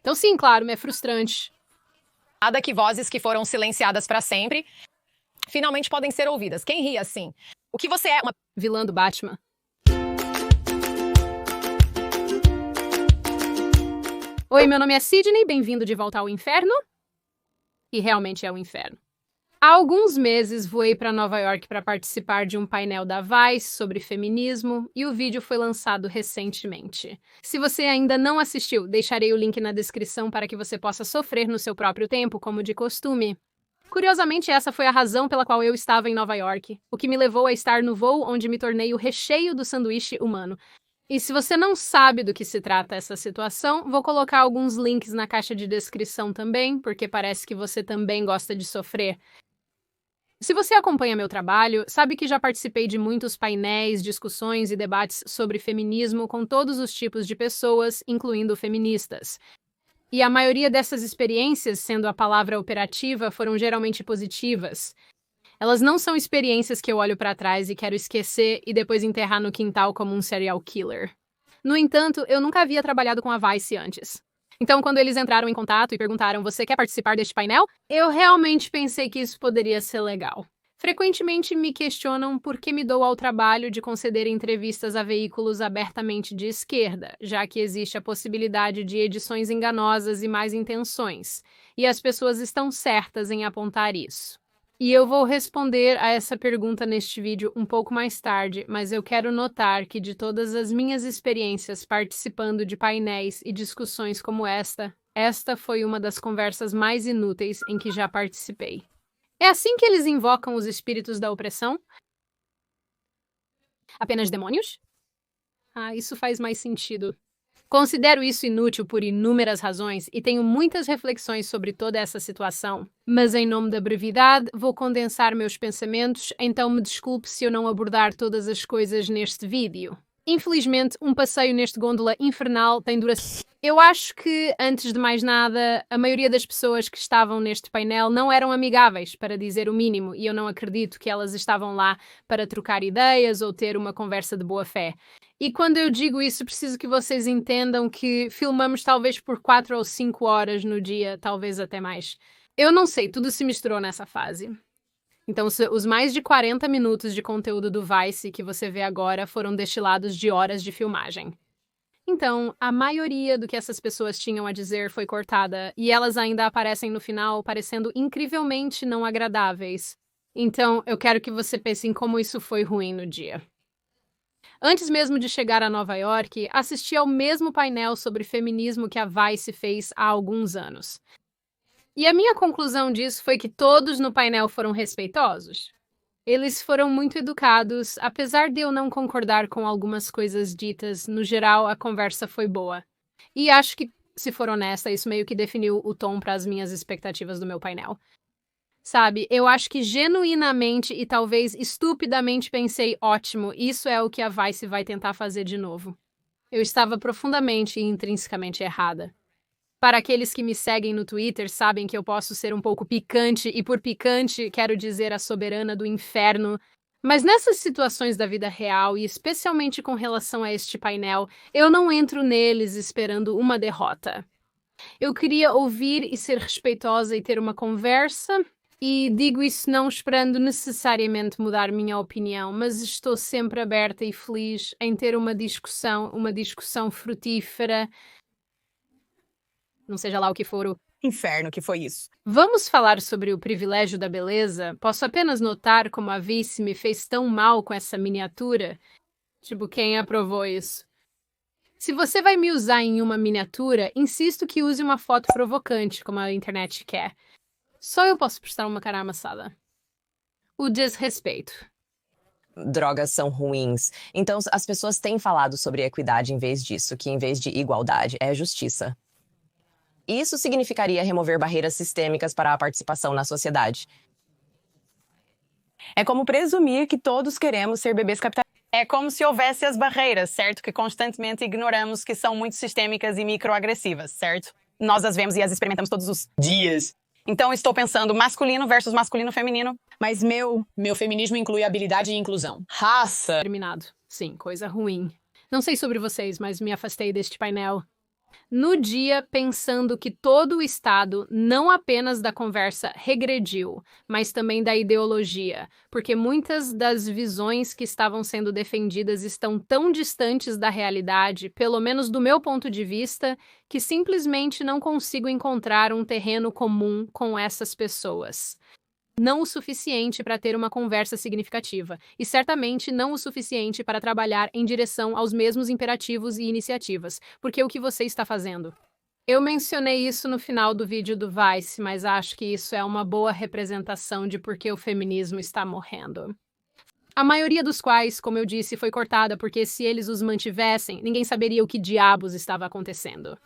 Então sim, claro, é frustrante. Nada que vozes que foram silenciadas para sempre finalmente podem ser ouvidas. Quem ri assim? O que você é? Uma Vilã do Batman. Oi, meu nome é Sidney, bem-vindo de volta ao inferno. E realmente é o inferno. Há alguns meses voei para Nova York para participar de um painel da Vice sobre feminismo e o vídeo foi lançado recentemente. Se você ainda não assistiu, deixarei o link na descrição para que você possa sofrer no seu próprio tempo, como de costume. Curiosamente, essa foi a razão pela qual eu estava em Nova York, o que me levou a estar no voo onde me tornei o recheio do sanduíche humano. E se você não sabe do que se trata essa situação, vou colocar alguns links na caixa de descrição também, porque parece que você também gosta de sofrer. Se você acompanha meu trabalho, sabe que já participei de muitos painéis, discussões e debates sobre feminismo com todos os tipos de pessoas, incluindo feministas. E a maioria dessas experiências, sendo a palavra operativa, foram geralmente positivas. Elas não são experiências que eu olho para trás e quero esquecer e depois enterrar no quintal como um serial killer. No entanto, eu nunca havia trabalhado com a Vice antes. Então, quando eles entraram em contato e perguntaram: "Você quer participar deste painel?", eu realmente pensei que isso poderia ser legal. Frequentemente me questionam por que me dou ao trabalho de conceder entrevistas a veículos abertamente de esquerda, já que existe a possibilidade de edições enganosas e más intenções, e as pessoas estão certas em apontar isso. E eu vou responder a essa pergunta neste vídeo um pouco mais tarde, mas eu quero notar que de todas as minhas experiências participando de painéis e discussões como esta foi uma das conversas mais inúteis em que já participei. É assim que eles invocam os espíritos da opressão? Apenas demônios? Ah, isso faz mais sentido. Considero isso inútil por inúmeras razões e tenho muitas reflexões sobre toda essa situação. Mas em nome da brevidade, vou condensar meus pensamentos, então me desculpe se eu não abordar todas as coisas neste vídeo. Infelizmente, um passeio neste gôndola infernal tem duração. Eu acho que, antes de mais nada, a maioria das pessoas que estavam neste painel não eram amigáveis, para dizer o mínimo, e eu não acredito que elas estavam lá para trocar ideias ou ter uma conversa de boa fé. E quando eu digo isso, preciso que vocês entendam que filmamos talvez por 4 ou 5 horas no dia, talvez até mais. Eu não sei, tudo se misturou nessa fase. Então, os mais de 40 minutos de conteúdo do Vice que você vê agora foram destilados de horas de filmagem. Então, a maioria do que essas pessoas tinham a dizer foi cortada, e elas ainda aparecem no final parecendo incrivelmente não agradáveis. Então, eu quero que você pense em como isso foi ruim no dia. Antes mesmo de chegar a Nova York, assisti ao mesmo painel sobre feminismo que a Vice fez há alguns anos. E a minha conclusão disso foi que todos no painel foram respeitosos. Eles foram muito educados, apesar de eu não concordar com algumas coisas ditas, no geral a conversa foi boa. E acho que, se for honesta, isso meio que definiu o tom para as minhas expectativas do meu painel. Sabe, eu acho que genuinamente e talvez estupidamente pensei, ótimo, isso é o que a Vice vai tentar fazer de novo. Eu estava profundamente e intrinsecamente errada. Para aqueles que me seguem no Twitter, sabem que eu posso ser um pouco picante, e por picante quero dizer a soberana do inferno. Mas nessas situações da vida real, e especialmente com relação a este painel, eu não entro neles esperando uma derrota. Eu queria ouvir e ser respeitosa e ter uma conversa, e digo isso não esperando necessariamente mudar minha opinião, mas estou sempre aberta e feliz em ter uma discussão frutífera, não seja lá o que for o inferno que foi isso. Vamos falar sobre o privilégio da beleza? Posso apenas notar como a Vice me fez tão mal com essa miniatura? Tipo, quem aprovou isso? Se você vai me usar em uma miniatura, insisto que use uma foto provocante, como a internet quer. Só eu posso prestar uma cara amassada. O desrespeito. Drogas são ruins. Então, as pessoas têm falado sobre equidade em vez disso, que em vez de igualdade é justiça. Isso significaria remover barreiras sistêmicas para a participação na sociedade. É como presumir que todos queremos ser bebês capitalistas. É como se houvesse as barreiras, certo? Que constantemente ignoramos, que são muito sistêmicas e microagressivas, certo? Nós as vemos e as experimentamos todos os dias. Então, estou pensando masculino versus masculino feminino. Mas meu feminismo inclui habilidade e inclusão. Raça. Terminado. Sim, coisa ruim. Não sei sobre vocês, mas me afastei deste painel. No dia, pensando que todo o Estado, não apenas da conversa, regrediu, mas também da ideologia, porque muitas das visões que estavam sendo defendidas estão tão distantes da realidade, pelo menos do meu ponto de vista, que simplesmente não consigo encontrar um terreno comum com essas pessoas. Não o suficiente para ter uma conversa significativa, e certamente não o suficiente para trabalhar em direção aos mesmos imperativos e iniciativas, porque o que você está fazendo? Eu mencionei isso no final do vídeo do Vice, mas acho que isso é uma boa representação de por que o feminismo está morrendo. A maioria dos quais, como eu disse, foi cortada porque se eles os mantivessem, ninguém saberia o que diabos estava acontecendo.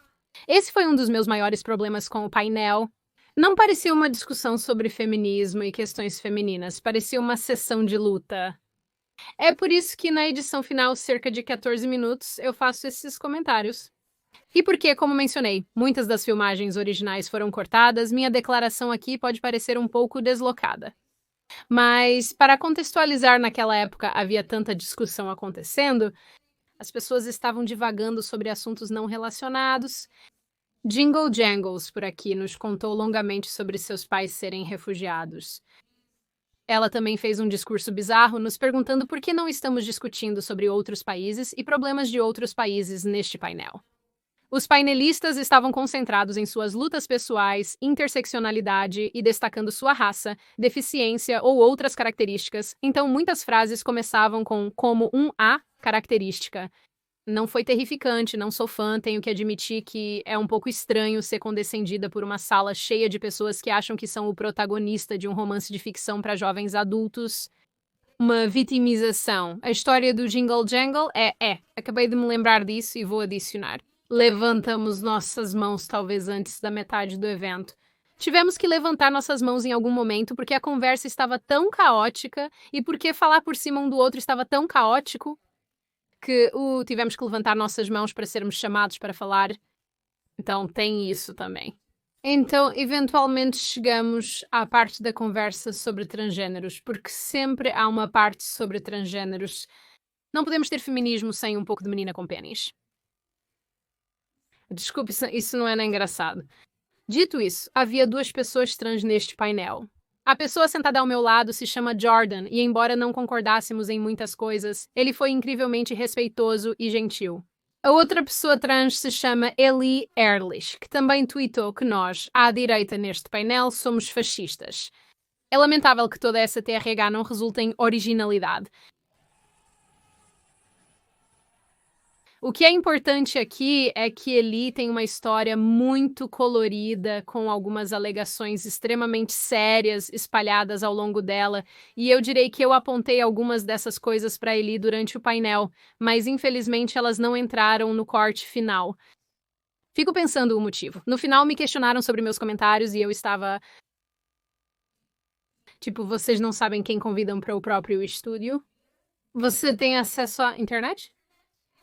Esse foi um dos meus maiores problemas com o painel. Não parecia uma discussão sobre feminismo e questões femininas, parecia uma sessão de luta. É por isso que na edição final, cerca de 14 minutos, eu faço esses comentários. E porque, como mencionei, muitas das filmagens originais foram cortadas, minha declaração aqui pode parecer um pouco deslocada. Mas, para contextualizar, naquela época havia tanta discussão acontecendo, as pessoas estavam divagando sobre assuntos não relacionados. Jingle Jangles, por aqui, nos contou longamente sobre seus pais serem refugiados. Ela também fez um discurso bizarro, nos perguntando por que não estamos discutindo sobre outros países e problemas de outros países neste painel. Os painelistas estavam concentrados em suas lutas pessoais, interseccionalidade e destacando sua raça, deficiência ou outras características, então muitas frases começavam com como um A característica. Não foi terrificante, não sou fã, tenho que admitir que é um pouco estranho ser condescendida por uma sala cheia de pessoas que acham que são o protagonista de um romance de ficção para jovens adultos. Uma vitimização. A história do Jingle Jangle é. Acabei de me lembrar disso e vou adicionar. Levantamos nossas mãos talvez antes da metade do evento. Tivemos que levantar nossas mãos em algum momento porque a conversa estava tão caótica e porque falar por cima um do outro estava tão caótico que tivemos que levantar nossas mãos para sermos chamados para falar. Então tem isso também. Então, eventualmente chegamos à parte da conversa sobre transgêneros, porque sempre há uma parte sobre transgêneros. Não podemos ter feminismo sem um pouco de menina com pênis. Desculpe, isso não é nem engraçado. Dito isso, havia 2 pessoas trans neste painel. A pessoa sentada ao meu lado se chama Jordan, e embora não concordássemos em muitas coisas, ele foi incrivelmente respeitoso e gentil. A outra pessoa trans se chama Ellie Ehrlich, que também tweetou que nós, à direita neste painel, somos fascistas. É lamentável que toda essa TRH não resulte em originalidade. O que é importante aqui é que Ellie tem uma história muito colorida, com algumas alegações extremamente sérias espalhadas ao longo dela, e eu direi que eu apontei algumas dessas coisas para Ellie durante o painel, mas infelizmente elas não entraram no corte final. Fico pensando o motivo. No final me questionaram sobre meus comentários e eu estava... Tipo, vocês não sabem quem convidam para o próprio estúdio? Você tem acesso à internet?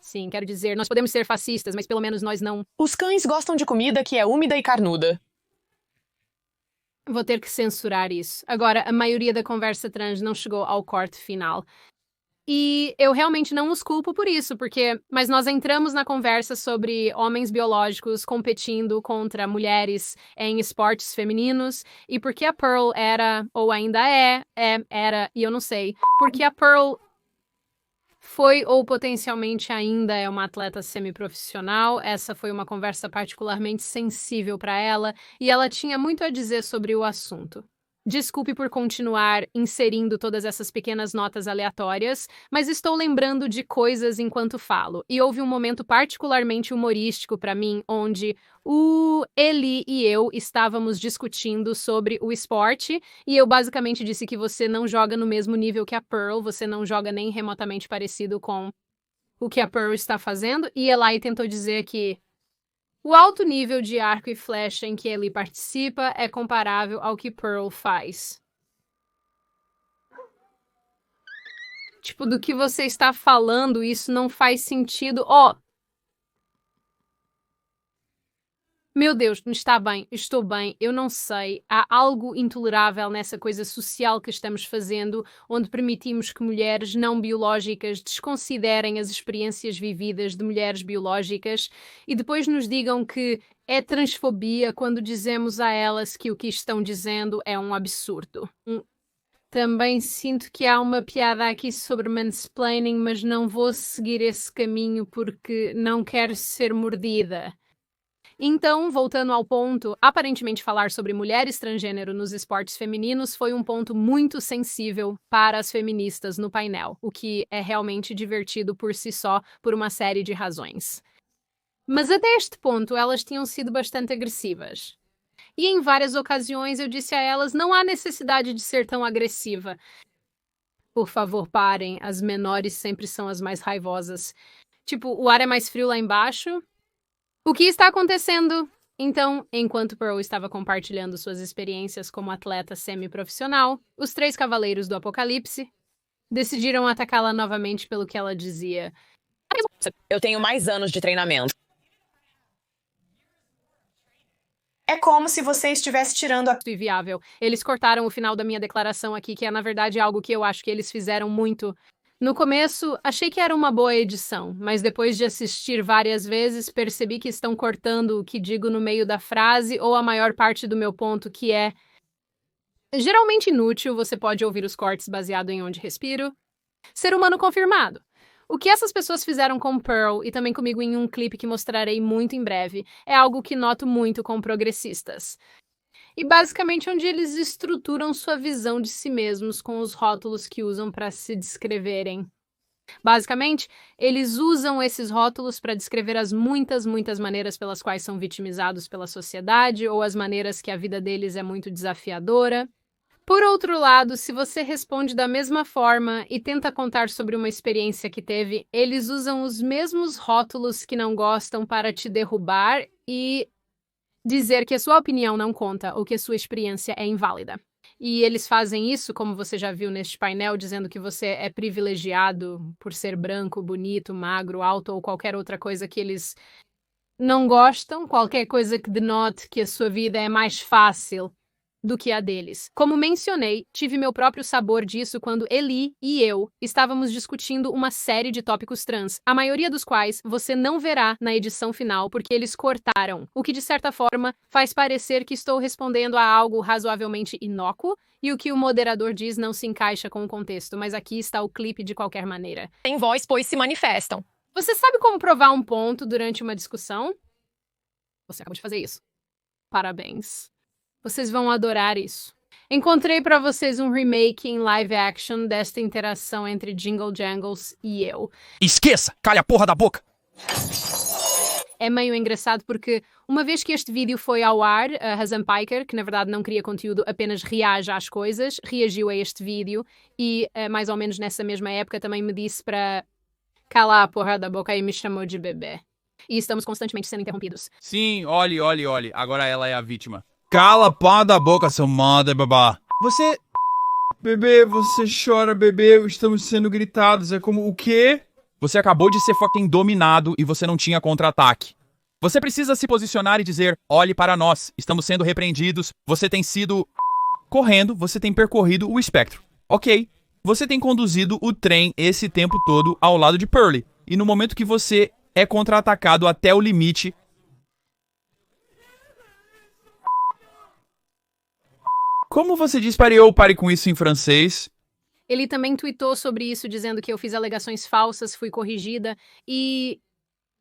Sim, quero dizer, nós podemos ser fascistas, mas pelo menos nós não... Os cães gostam de comida que é úmida e carnuda. Vou ter que censurar isso. Agora, a maioria da conversa trans não chegou ao corte final. E eu realmente não os culpo por isso, mas nós entramos na conversa sobre homens biológicos competindo contra mulheres em esportes femininos, e porque a Pearl era, ou ainda era, e eu não sei, porque a Pearl foi ou potencialmente ainda é uma atleta semiprofissional. Essa foi uma conversa particularmente sensível para ela e ela tinha muito a dizer sobre o assunto. Desculpe por continuar inserindo todas essas pequenas notas aleatórias, mas estou lembrando de coisas enquanto falo. E houve um momento particularmente humorístico para mim, onde o Eli e eu estávamos discutindo sobre o esporte, e eu basicamente disse que você não joga no mesmo nível que a Pearl, você não joga nem remotamente parecido com o que a Pearl está fazendo, e Eli tentou dizer que o alto nível de arco e flecha em que ele participa é comparável ao que Pearl faz. Tipo, do que você está falando, isso não faz sentido. Meu Deus, está bem, estou bem, eu não sei. Há algo intolerável nessa coisa social que estamos fazendo, onde permitimos que mulheres não biológicas desconsiderem as experiências vividas de mulheres biológicas e depois nos digam que é transfobia quando dizemos a elas que o que estão dizendo é um absurdo. Também sinto que há uma piada aqui sobre mansplaining, mas não vou seguir esse caminho porque não quero ser mordida. Então, voltando ao ponto, aparentemente falar sobre mulheres transgênero nos esportes femininos foi um ponto muito sensível para as feministas no painel, o que é realmente divertido por si só, por uma série de razões. Mas até este ponto, elas tinham sido bastante agressivas. E em várias ocasiões eu disse a elas, não há necessidade de ser tão agressiva. Por favor, parem, as menores sempre são as mais raivosas. Tipo, o ar é mais frio lá embaixo? O que está acontecendo? Então, enquanto Pearl estava compartilhando suas experiências como atleta semi-profissional, os 3 cavaleiros do Apocalipse decidiram atacá-la novamente pelo que ela dizia. Eu tenho mais anos de treinamento. É como se você estivesse tirando a Viável. Eles cortaram o final da minha declaração aqui, que é, na verdade, algo que eu acho que eles fizeram muito. No começo, achei que era uma boa edição, mas depois de assistir várias vezes, percebi que estão cortando o que digo no meio da frase ou a maior parte do meu ponto, que é geralmente inútil, você pode ouvir os cortes baseado em onde respiro. Ser humano confirmado. O que essas pessoas fizeram com Pearl e também comigo em um clipe que mostrarei muito em breve é algo que noto muito com progressistas. E basicamente onde eles estruturam sua visão de si mesmos com os rótulos que usam para se descreverem. Basicamente, eles usam esses rótulos para descrever as muitas maneiras pelas quais são vitimizados pela sociedade ou as maneiras que a vida deles é muito desafiadora. Por outro lado, se você responde da mesma forma e tenta contar sobre uma experiência que teve, eles usam os mesmos rótulos que não gostam para te derrubar e dizer que a sua opinião não conta ou que a sua experiência é inválida. E eles fazem isso, como você já viu neste painel, dizendo que você é privilegiado por ser branco, bonito, magro, alto ou qualquer outra coisa que eles não gostam, qualquer coisa que denote que a sua vida é mais fácil do que a deles. Como mencionei, tive meu próprio sabor disso quando Eli e eu estávamos discutindo uma série de tópicos trans, a maioria dos quais você não verá na edição final porque eles cortaram, o que de certa forma faz parecer que estou respondendo a algo razoavelmente inócuo e o que o moderador diz não se encaixa com o contexto, mas aqui está o clipe de qualquer maneira. Tem voz, pois se manifestam. Você sabe como provar um ponto durante uma discussão? Você acabou de fazer isso. Parabéns. Vocês vão adorar isso. Encontrei para vocês um remake em live action desta interação entre Jingle Jangles e eu. Esqueça! Calha a porra da boca! É meio engraçado porque, uma vez que este vídeo foi ao ar, a Hazan Piker, que na verdade não cria conteúdo, apenas reage às coisas, reagiu a este vídeo e, mais ou menos nessa mesma época, também me disse para calar a porra da boca e me chamou de bebê. E estamos constantemente sendo interrompidos. Sim, olhe. Agora ela é a vítima. Cala a porra da boca, seu mother babá. Você... Bebê, você chora, bebê. Estamos sendo gritados. É como o quê? Você acabou de ser fucking dominado e você não tinha contra-ataque. Você precisa se posicionar e dizer, olhe para nós. Estamos sendo repreendidos. Você tem sido... correndo, você tem percorrido o espectro. Ok. Você tem conduzido o trem esse tempo todo ao lado de Pearly. E no momento que você é contra-atacado até o limite... Como você diz para eu pare com isso em francês? Ele também tweetou sobre isso, dizendo que eu fiz alegações falsas, fui corrigida e...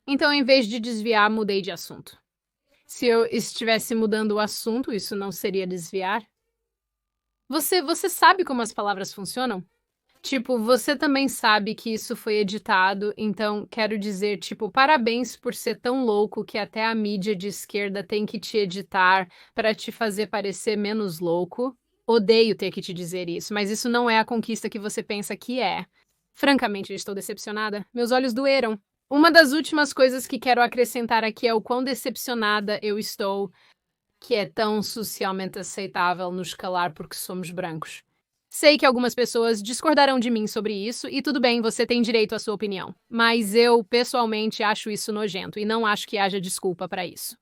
Então, em vez de desviar, mudei de assunto. Se eu estivesse mudando o assunto, isso não seria desviar? Você sabe como as palavras funcionam? Tipo, você também sabe que isso foi editado, então quero dizer, tipo, parabéns por ser tão louco que até a mídia de esquerda tem que te editar para te fazer parecer menos louco. Odeio ter que te dizer isso, mas isso não é a conquista que você pensa que é. Francamente, estou decepcionada. Meus olhos doeram. Uma das últimas coisas que quero acrescentar aqui é o quão decepcionada eu estou, que é tão socialmente aceitável nos calar porque somos brancos. Sei que algumas pessoas discordarão de mim sobre isso, e tudo bem, você tem direito à sua opinião. Mas eu, pessoalmente, acho isso nojento, e não acho que haja desculpa para isso.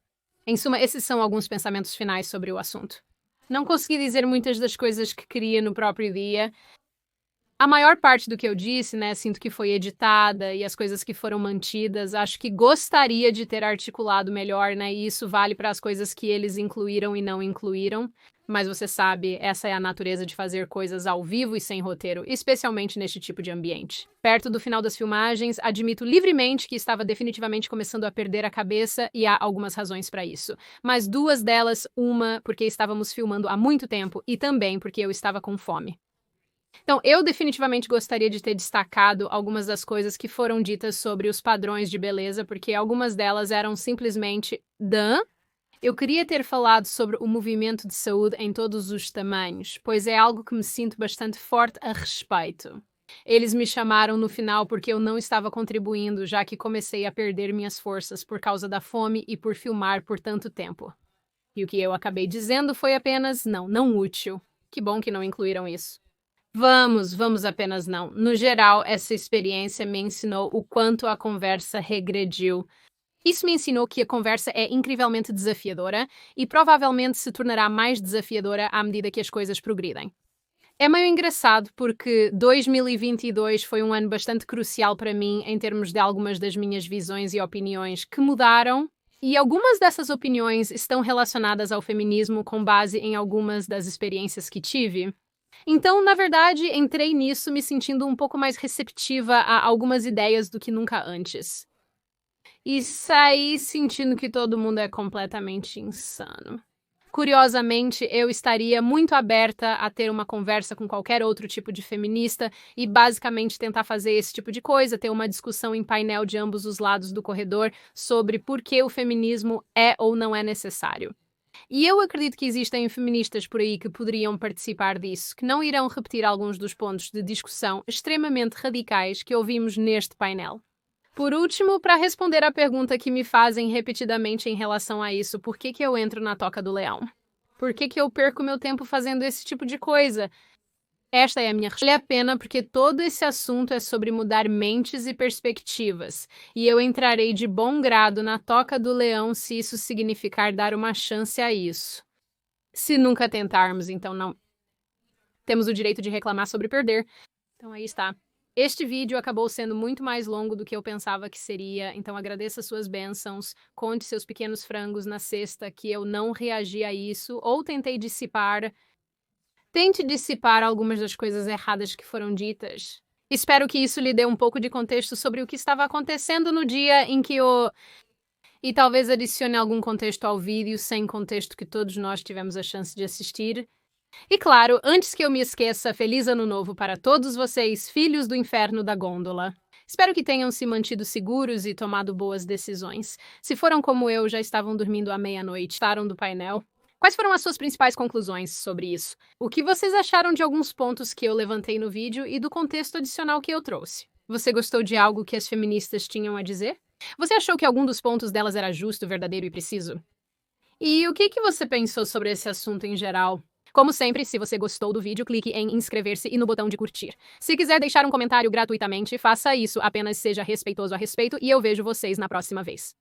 Em suma, esses são alguns pensamentos finais sobre o assunto. Não consegui dizer muitas das coisas que queria no próprio dia. A maior parte do que eu disse, né, sinto que foi editada e as coisas que foram mantidas, acho que gostaria de ter articulado melhor, né, e isso vale para as coisas que eles incluíram e não incluíram. Mas você sabe, essa é a natureza de fazer coisas ao vivo e sem roteiro, especialmente neste tipo de ambiente. Perto do final das filmagens, admito livremente que estava definitivamente começando a perder a cabeça e há algumas razões para isso. Mas duas delas, uma porque estávamos filmando há muito tempo e também porque eu estava com fome. Então, eu definitivamente gostaria de ter destacado algumas das coisas que foram ditas sobre os padrões de beleza, porque algumas delas eram simplesmente Eu queria ter falado sobre o movimento de saúde em todos os tamanhos, pois é algo que me sinto bastante forte a respeito. Eles me chamaram no final porque eu não estava contribuindo, já que comecei a perder minhas forças por causa da fome e por filmar por tanto tempo. E o que eu acabei dizendo foi apenas não útil. Que bom que não incluíram isso. Vamos apenas não. No geral, essa experiência me ensinou o quanto a conversa regrediu. Isso me ensinou que a conversa é incrivelmente desafiadora e provavelmente se tornará mais desafiadora à medida que as coisas progridem. É meio engraçado porque 2022 foi um ano bastante crucial para mim em termos de algumas das minhas visões e opiniões que mudaram, e algumas dessas opiniões estão relacionadas ao feminismo com base em algumas das experiências que tive. Então, na verdade, entrei nisso me sentindo um pouco mais receptiva a algumas ideias do que nunca antes. E saí sentindo que todo mundo é completamente insano. Curiosamente, eu estaria muito aberta a ter uma conversa com qualquer outro tipo de feminista e basicamente tentar fazer esse tipo de coisa, ter uma discussão em painel de ambos os lados do corredor sobre por que o feminismo é ou não é necessário. E eu acredito que existem feministas por aí que poderiam participar disso, que não irão repetir alguns dos pontos de discussão extremamente radicais que ouvimos neste painel. Por último, para responder à pergunta que me fazem repetidamente em relação a isso, por que eu entro na Toca do Leão? Por que eu perco meu tempo fazendo esse tipo de coisa? Esta é a minha resposta. Vale a pena porque todo esse assunto é sobre mudar mentes e perspectivas, e eu entrarei de bom grado na Toca do Leão se isso significar dar uma chance a isso. Se nunca tentarmos, então não. Temos o direito de reclamar sobre perder. Então aí está. Este vídeo acabou sendo muito mais longo do que eu pensava que seria, então agradeça suas bênçãos, conte seus pequenos frangos na cesta que eu não reagi a isso ou tentei dissipar. Tente dissipar algumas das coisas erradas que foram ditas. Espero que isso lhe dê um pouco de contexto sobre o que estava acontecendo no dia em que E talvez adicione algum contexto ao vídeo, sem contexto que todos nós tivemos a chance de assistir. E claro, antes que eu me esqueça, feliz ano novo para todos vocês, filhos do inferno da gôndola. Espero que tenham se mantido seguros e tomado boas decisões. Se foram como eu, já estavam dormindo à meia-noite, gostaram do painel. Quais foram as suas principais conclusões sobre isso? O que vocês acharam de alguns pontos que eu levantei no vídeo e do contexto adicional que eu trouxe? Você gostou de algo que as feministas tinham a dizer? Você achou que algum dos pontos delas era justo, verdadeiro e preciso? E o que você pensou sobre esse assunto em geral? Como sempre, se você gostou do vídeo, clique em inscrever-se e no botão de curtir. Se quiser deixar um comentário gratuitamente, faça isso, apenas seja respeitoso a respeito e eu vejo vocês na próxima vez.